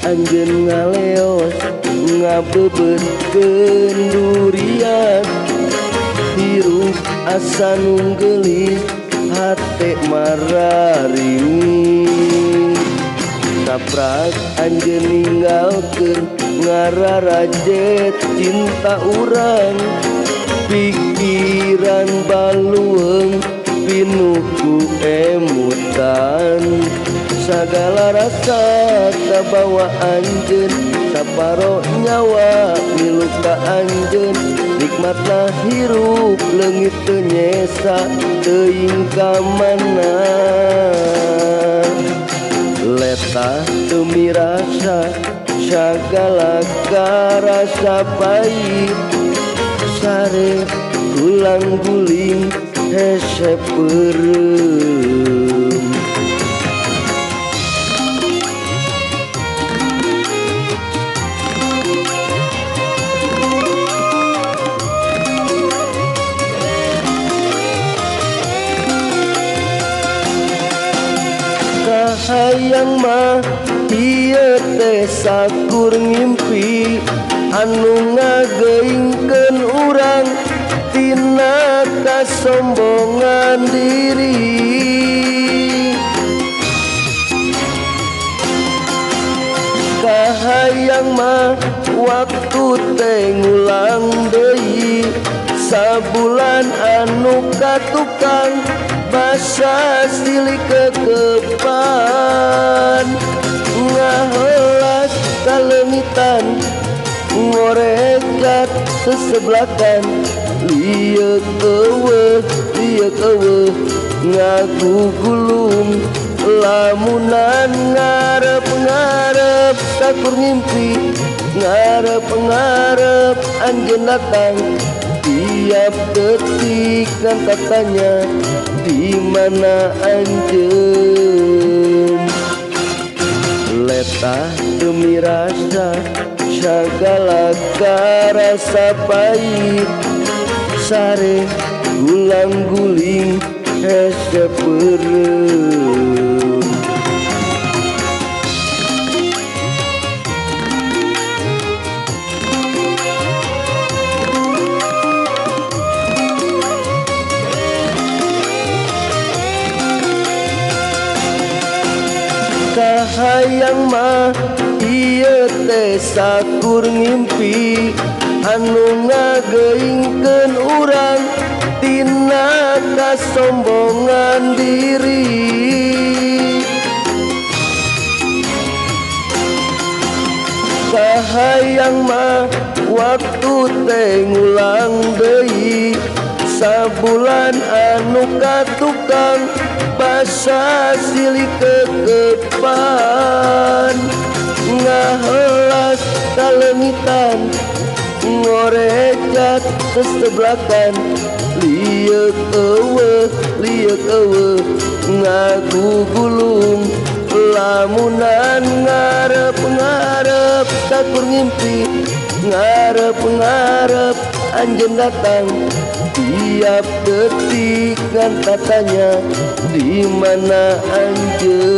anjeun ngaleos ngabebetkeun durian hirup asa nu geulis hate mararing naprak anjeun ninggalkeun ngararajet cinta urang pikiran balueung pinuh ku emutan sagala rasa kabawa anjeun saparo nyawa milu ka anjeun nikmatna hirup leungit teu nyesa teuing ka mana letah teu mirasa sagala karasa pait sare gulang guling hese peureum kahayang mah ieu teh sakur ngimpi anu ngageuingkeun urang tina kasombongan diri kahayang mah waktu teh ngulang deui sabulan anu katukang basa silih kekepan ngahelas kaleungitan ngorekat seseblakan lieu eueuh ngagugulung lamunan ngarep-ngarep sakur ngimpi ngarep-ngarep anjeun datang tiap detik kan katanya di mana anjeun letah demi rasa sagala karasa pait sare gulang guling hese peureum kahayang mah ieu teh sakur ngimpi anu ngageuingkeun urang tina kasombongan diri kahayang mah waktu teh ngulang deui sabulan anu katukang basa silih kekepan ngahelas kaleungitan ngorecat seseblakan lieu eueuh ngagugulung lamunan ngarep-ngarep sakur ngimpi ngarep-ngarep anjeun datang tiap detik kan katanya di mana anjeun